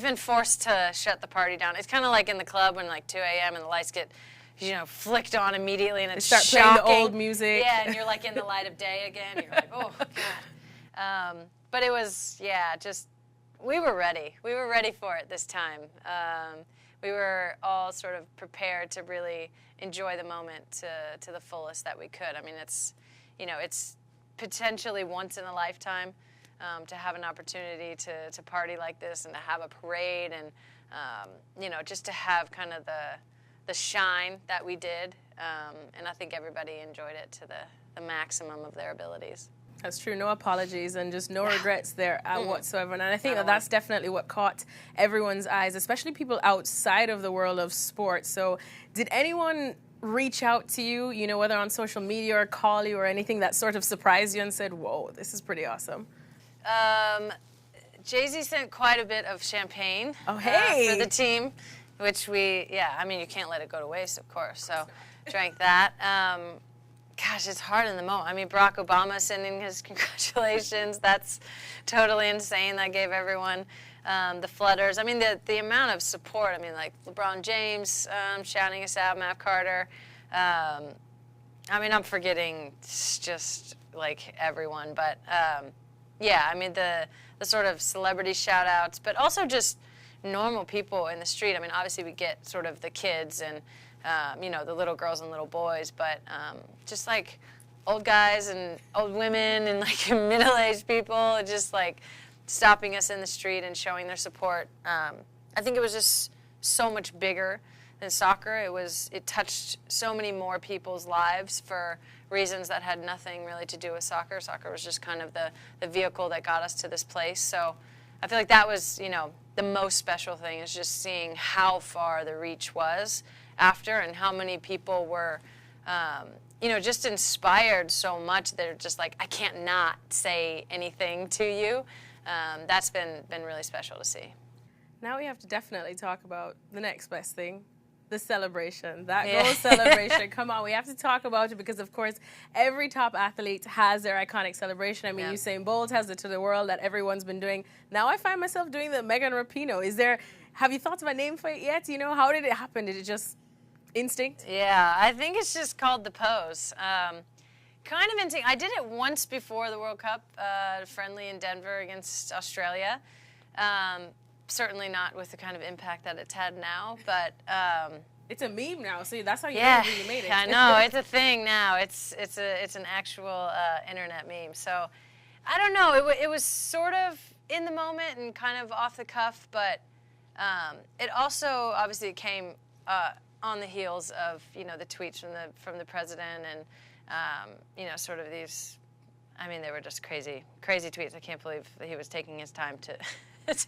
been forced to shut the party down. It's kind of like in the club when like 2 a.m. and the lights get, flicked on immediately, and it's start shocking. playing the old music. Yeah, and you're like in the light of day again. You're like, oh God. But it was, just we were ready. We were ready for it this time. We were all sort of prepared to really enjoy the moment to the fullest that we could. I mean, it's potentially once in a lifetime to have an opportunity to party like this and to have a parade and, just to have kind of the shine that we did. And I think everybody enjoyed it to the maximum of their abilities. That's true. No apologies and just no regrets there whatsoever. And I think that's definitely what caught everyone's eyes, especially people outside of the world of sports. So did anyone reach out to you, whether on social media or call you or anything that sort of surprised you and said, whoa, this is pretty awesome? Jay-Z sent quite a bit of champagne for the team, which you can't let it go to waste, of course. So drank that. Gosh, it's hard in the moment. I mean, Barack Obama sending his congratulations. That's totally insane. That gave everyone the flutters. I mean, the amount of support. I mean, like LeBron James shouting us out, Matt Carter. I'm forgetting just like everyone. But, the sort of celebrity shout-outs, but also just normal people in the street. I mean, obviously we get sort of the kids and the little girls and little boys, but just like old guys and old women and like middle-aged people, just like stopping us in the street and showing their support. I think it was just so much bigger than soccer. It touched so many more people's lives for reasons that had nothing really to do with soccer. Soccer was just kind of the vehicle that got us to this place. So I feel like that was, the most special thing is just seeing how far the reach was after and how many people were, just inspired so much. They're just like, I can't not say anything to you. That's been really special to see. Now we have to definitely talk about the next best thing, the celebration, that goal celebration. Come on, we have to talk about it because, of course, every top athlete has their iconic celebration. I mean, Usain Bolt has it to the world that everyone's been doing. Now I find myself doing the Megan Rapinoe. Have you thought of a name for it yet? How did it happen? Did it just instinct? Yeah, I think it's just called the pose. Kind of instinct. I did it once before the World Cup, friendly in Denver against Australia. Certainly not with the kind of impact that it's had now, but it's a meme now. See, that's how you made it. I know it's a thing now. It's an actual internet meme. So I don't know. It was sort of in the moment and kind of off the cuff, but it also obviously came on the heels of the tweets from the president and sort of these. I mean, they were just crazy tweets. I can't believe that he was taking his time to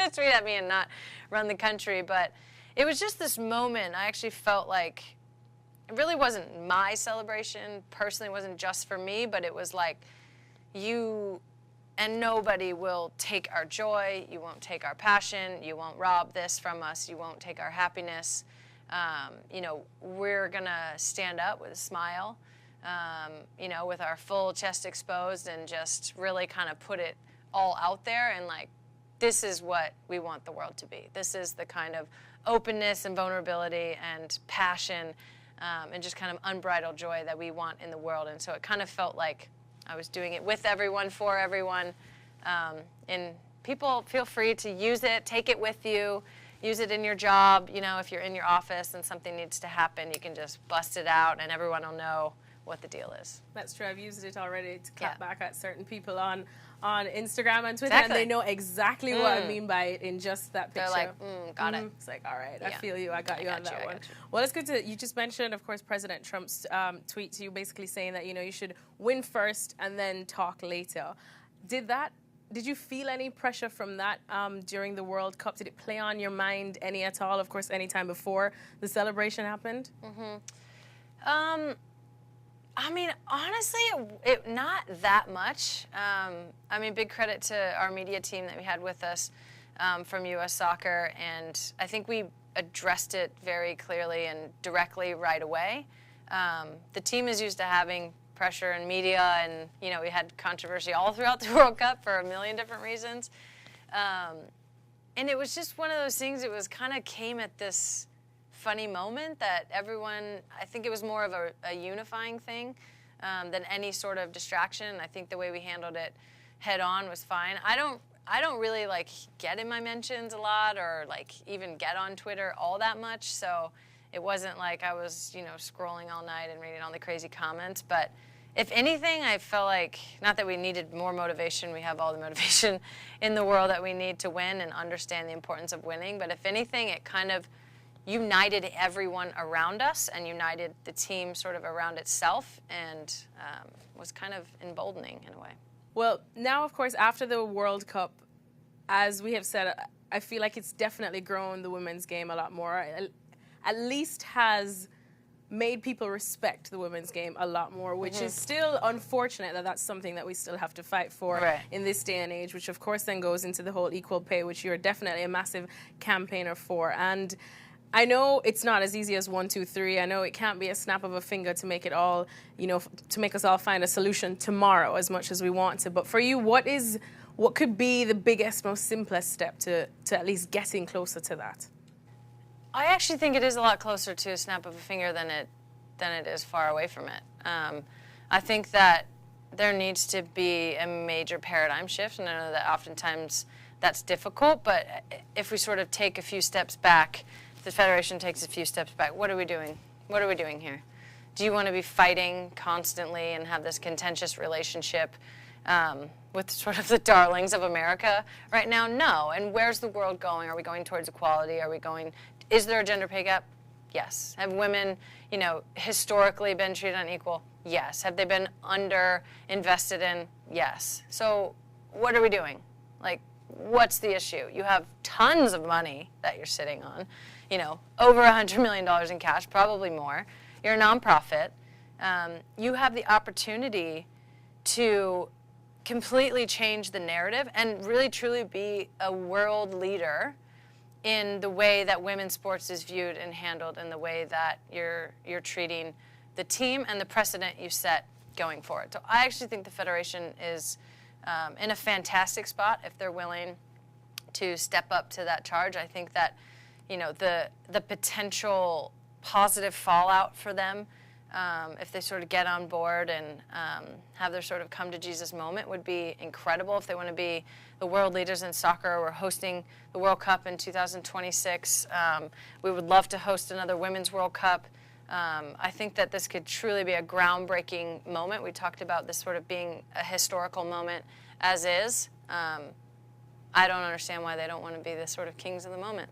tweet at me and not run the country. But it was just this moment. I actually felt like it really wasn't my celebration personally. It wasn't just for me, but it was like you and nobody will take our joy. You won't take our passion. You won't rob this from us. You won't take our happiness. We're going to stand up with a smile, with our full chest exposed and just really kind of put it all out there and like, this is what we want the world to be. This is the kind of openness and vulnerability and passion and just kind of unbridled joy that we want in the world. And so it kind of felt like I was doing it with everyone, for everyone. And people feel free to use it, take it with you, use it in your job. If you're in your office and something needs to happen, you can just bust it out and everyone will know what the deal is. That's true. I've used it already to clap back at certain people on Instagram and Twitter, and they know exactly what I mean by it in just that picture. They're like, got it. It's like, all right, I feel you. I got you on that one. Well, it's good you just mentioned, of course, President Trump's tweet to you basically saying that, you should win first and then talk later. Did you feel any pressure from that during the World Cup? Did it play on your mind any at all? Of course, any time before the celebration happened? I mean, honestly, it not that much. Big credit to our media team that we had with us from U.S. Soccer, and I think we addressed it very clearly and directly right away. The team is used to having pressure in media, and we had controversy all throughout the World Cup for a million different reasons. And it was just one of those things, it was kind of came at this funny moment that everyone, I think it was more of a unifying thing than any sort of distraction. I think the way we handled it head on was fine. I don't really like get in my mentions a lot or like even get on Twitter all that much, so it wasn't like I was, you know, scrolling all night and reading all the crazy comments. But if anything, I felt like, not that we needed more motivation, we have all the motivation in the world that we need to win and understand the importance of winning, but if anything, it kind of united everyone around us and united the team sort of around itself, and was kind of emboldening in a way. Well, now, of course, after the World Cup, as we have said, I feel like it's definitely grown the women's game a lot more. At least has made people respect the women's game a lot more, which is still unfortunate that that's something that we still have to fight for in this day and age, which of course then goes into the whole equal pay, which you're definitely a massive campaigner for. And I know it's not as easy as 1, 2, 3. I know it can't be a snap of a finger to make it all, you know, to make us all find a solution tomorrow as much as we want to. But for you, what could be the biggest, most simplest step to at least getting closer to that? I actually think it is a lot closer to a snap of a finger than it is far away from it. I think that there needs to be a major paradigm shift, and I know that oftentimes that's difficult, but if we sort of take a few steps back, the Federation takes a few steps back, what are we doing? What are we doing here? Do you want to be fighting constantly and have this contentious relationship with sort of the darlings of America right now? No. And where's the world going? Are we going towards equality? Is there a gender pay gap? Yes. Have women, you know, historically been treated unequal? Yes. Have they been under-invested in? Yes. So what are we doing? Like, what's the issue? You have tons of money that you're sitting on, you know, over $100 million in cash, probably more. You're a nonprofit. You have the opportunity to completely change the narrative and really truly be a world leader in the way that women's sports is viewed and handled, and the way that you're treating the team and the precedent you set going forward. So I actually think the Federation is in a fantastic spot if they're willing to step up to that charge. I think that, you know, the potential positive fallout for them if they sort of get on board and have their sort of come to Jesus moment would be incredible. If they want to be the world leaders in soccer, we're hosting the World Cup in 2026. We would love to host another Women's World Cup. I think that this could truly be a groundbreaking moment. We talked about this sort of being a historical moment as is. I don't understand why they don't want to be the sort of kings of the moment.